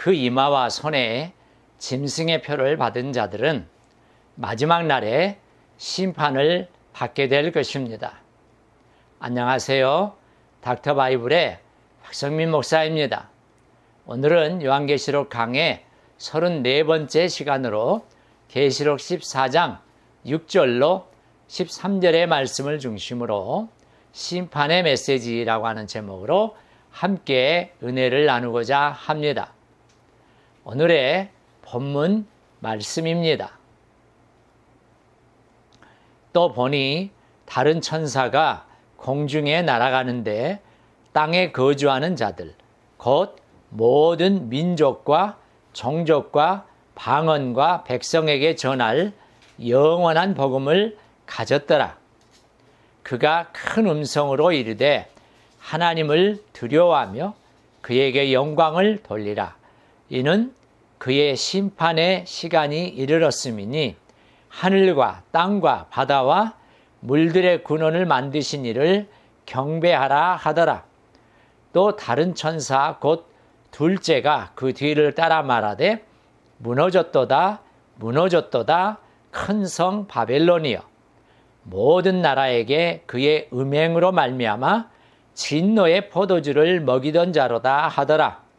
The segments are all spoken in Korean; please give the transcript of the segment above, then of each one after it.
그 이마와 손에 짐승의 표를 받은 자들은 마지막 날에 심판을 받게 될 것입니다. 안녕하세요. 닥터 바이블의 박성민 목사입니다. 오늘은 요한계시록 강의 34번째 시간으로 계시록 14장 6절로 13절의 말씀을 중심으로 심판의 메시지라고 하는 제목으로 함께 은혜를 나누고자 합니다. 오늘의 본문 말씀입니다. 또 보니 다른 천사가 공중에 날아가는데 땅에 거주하는 자들 곧 모든 민족과 종족과 방언과 백성에게 전할 영원한 복음을 가졌더라. 그가 큰 음성으로 이르되 하나님을 두려워하며 그에게 영광을 돌리라. 이는 그의 심판의 시간이 이르렀음이니 하늘과 땅과 바다와 물들의 근원을 만드신 이를 경배하라 하더라. 또 다른 천사 곧 둘째가 그 뒤를 따라 말하되 무너졌도다 무너졌도다 큰 성 바벨론이여 모든 나라에게 그의 음행으로 말미암아 진노의 포도주를 먹이던 자로다 하더라.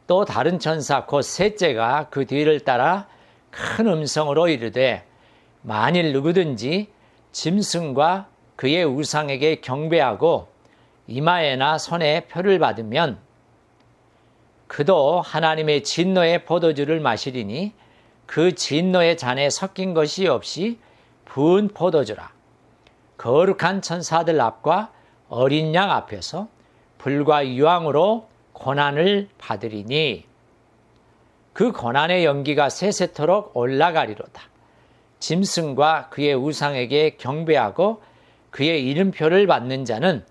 또 다른 천사 곧 셋째가 그 뒤를 따라 큰 음성으로 이르되 만일 누구든지 짐승과 그의 우상에게 경배하고 이마에나 손에 표를 받으면 그도 하나님의 진노의 포도주를 마시리니 그 진노의 잔에 섞인 것이 없이 부은 포도주라. 거룩한 천사들 앞과 어린 양 앞에서 불과 유황으로 고난을 받으리니 그 고난의 연기가 세세토록 올라가리로다. 짐승과 그의 우상에게 경배하고 그의 이름표를 받는 자는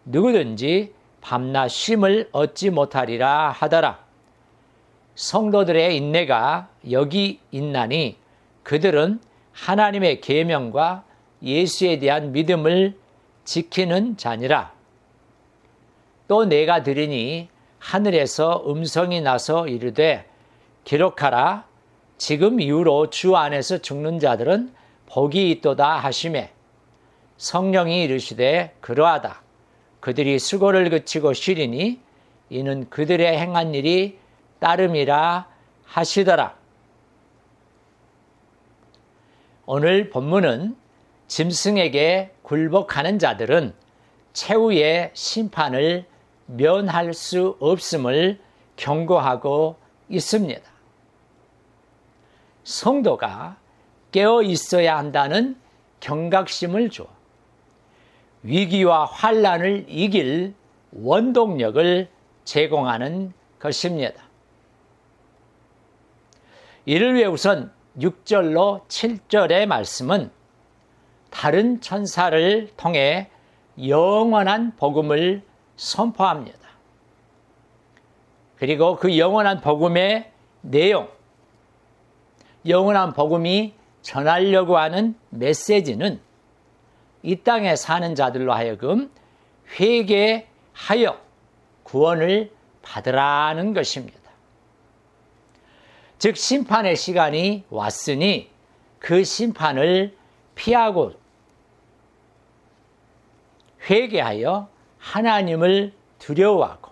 누구든지 밤낮 쉼을 얻지 못하리라 하더라. 성도들의 인내가 여기 있나니 그들은 하나님의 계명과 예수에 대한 믿음을 지키는 자니라. 또 내가 들으니 하늘에서 음성이 나서 이르되 기록하라. 지금 이후로 주 안에서 죽는 자들은 복이 있도다 하시매 성령이 이르시되 그러하다. 그들이 수고를 그치고 쉬리니 이는 그들의 행한 일이 따름이라 하시더라. 오늘 본문은 짐승에게 굴복하는 자들은 최후의 심판을 면할 수 없음을 경고하고 있습니다. 성도가 깨어 있어야 한다는 경각심을 주어 위기와 환난을 이길 원동력을 제공하는 것입니다. 이를 위해 우선 6절로 7절의 말씀은 다른 천사를 통해 영원한 복음을 선포합니다. 그리고 그 영원한 복음의 내용, 영원한 복음이 전하려고 하는 메시지는 이 땅에 사는 자들로 하여금 회개하여 구원을 받으라는 것입니다. 즉 심판의 시간이 왔으니 그 심판을 피하고 회개하여 하나님을 두려워하고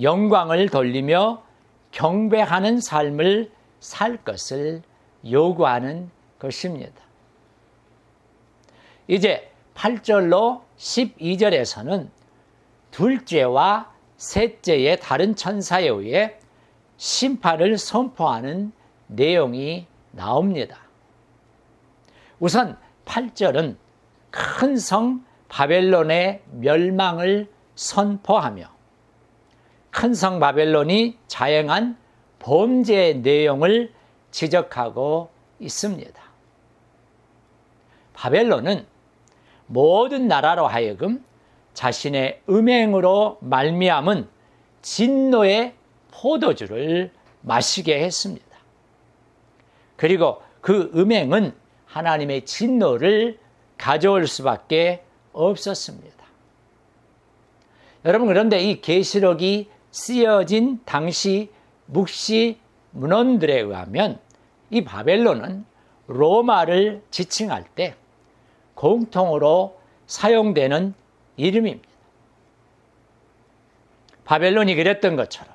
영광을 돌리며 경배하는 삶을 살 것을 요구하는 것입니다. 이제 8절로 12절에서는 둘째와 셋째의 다른 천사에 의해 심판을 선포하는 내용이 나옵니다. 우선 8절은 큰 성 바벨론의 멸망을 선포하며 큰 성 바벨론이 자행한 범죄의 내용을 지적하고 있습니다. 바벨론은 모든 나라로 하여금 자신의 음행으로 말미암은 진노의 포도주를 마시게 했습니다. 그리고 그 음행은 하나님의 진노를 가져올 수밖에 없었습니다. 여러분, 그런데 이 계시록이 쓰여진 당시 묵시 문헌들에 의하면 이 바벨론은 로마를 지칭할 때 공통으로 사용되는 이름입니다. 바벨론이 그랬던 것처럼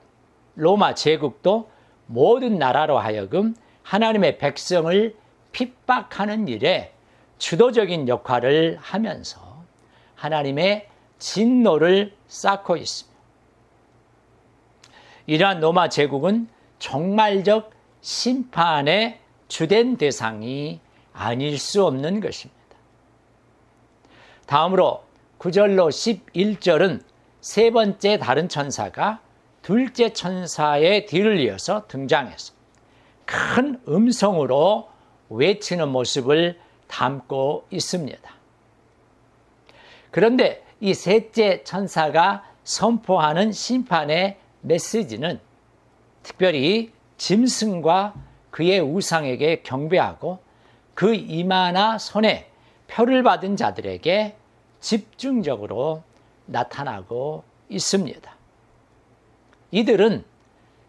로마 제국도 모든 나라로 하여금 하나님의 백성을 핍박하는 일에 주도적인 역할을 하면서 하나님의 진노를 쌓고 있습니다. 이러한 로마 제국은 종말적 심판의 주된 대상이 아닐 수 없는 것입니다. 다음으로 9절로 11절은 세 번째 다른 천사가 둘째 천사의 뒤를 이어서 등장해서 큰 음성으로 외치는 모습을 담고 있습니다. 그런데 이 셋째 천사가 선포하는 심판의 메시지는 특별히 짐승과 그의 우상에게 경배하고 그 이마나 손에 표를 받은 자들에게 집중적으로 나타나고 있습니다. 이들은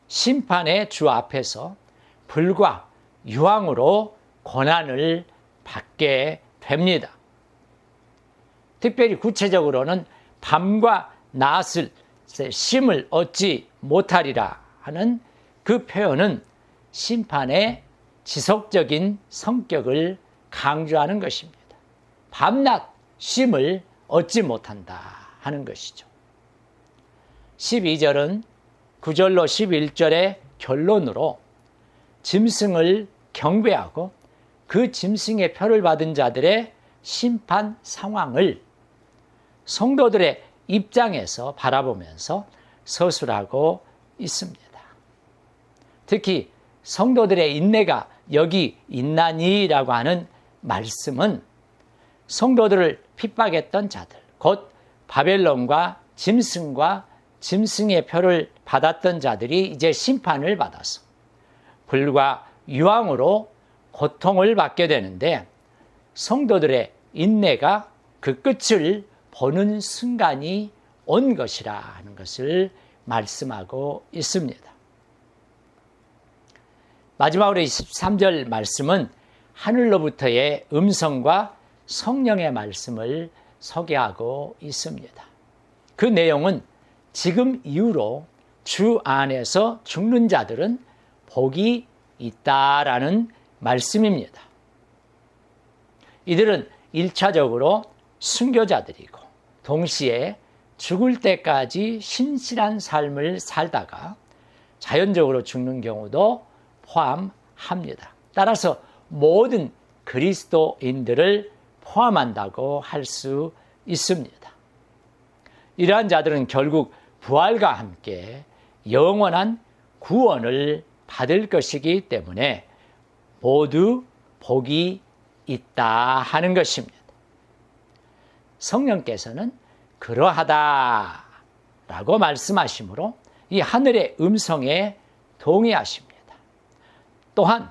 심판의 주 앞에서 불과 유황으로 고난을 받게 됩니다. 특별히 구체적으로는 밤과 낮을 쉼을 얻지 못하리라 하는 그 표현은 심판의 지속적인 성격을 강조하는 것입니다. 밤낮 쉼을 얻지 못한다 하는 것이죠. 12절은 9절로 11절의 결론으로 짐승을 경배하고 그 짐승의 표를 받은 자들의 심판 상황을 성도들의 입장에서 바라보면서 서술하고 있습니다. 특히 성도들의 인내가 여기 있나니라고 하는 말씀은 성도들을 핍박했던 자들, 곧 바벨론과 짐승과 짐승의 표를 받았던 자들이 이제 심판을 받아서 불과 유황으로 고통을 받게 되는데 성도들의 인내가 그 끝을 보는 순간이 온 것이라 하는 것을 말씀하고 있습니다. 마지막으로 23절 말씀은 하늘로부터의 음성과 성령의 말씀을 소개하고 있습니다. 그 내용은 지금 이후로 주 안에서 죽는 자들은 복이 있다라는 말씀입니다. 이들은 1차적으로 순교자들이고 동시에 죽을 때까지 신실한 삶을 살다가 자연적으로 죽는 경우도 포함합니다. 따라서 모든 그리스도인들을 포함한다고 할 수 있습니다. 이러한 자들은 결국 부활과 함께 영원한 구원을 받을 것이기 때문에 모두 복이 있다 하는 것입니다. 성령께서는 그러하다라고 말씀하시므로 이 하늘의 음성에 동의하십니다. 또한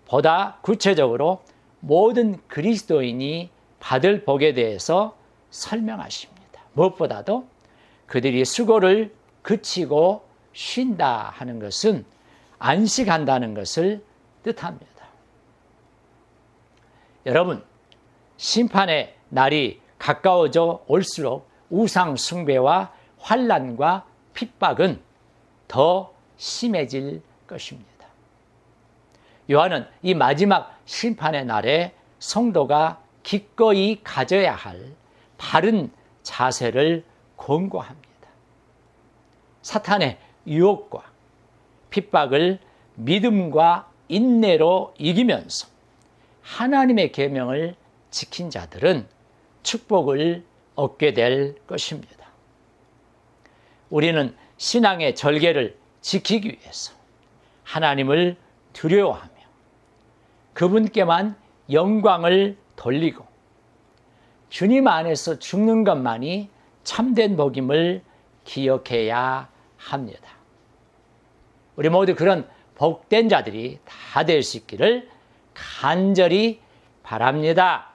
보다 구체적으로 모든 그리스도인이 받을 복에 대해서 설명하십니다. 무엇보다도 그들이 수고를 그치고 쉰다 하는 것은 안식한다는 것을 뜻합니다. 여러분, 심판의 날이 가까워져 올수록 우상 숭배와 환난과 핍박은 더 심해질 것입니다. 요한은 이 마지막 심판의 날에 성도가 기꺼이 가져야 할 바른 자세를 권고합니다. 사탄의 유혹과 핍박을 믿음과 인내로 이기면서 하나님의 계명을 지킨 자들은 축복을 얻게 될 것입니다. 우리는 신앙의 절개를 지키기 위해서 하나님을 두려워하며 그분께만 영광을 돌리고 주님 안에서 죽는 것만이 참된 복임을 기억해야 합니다. 우리 모두 그런 복된 자들이 다 될 수 있기를 간절히 바랍니다.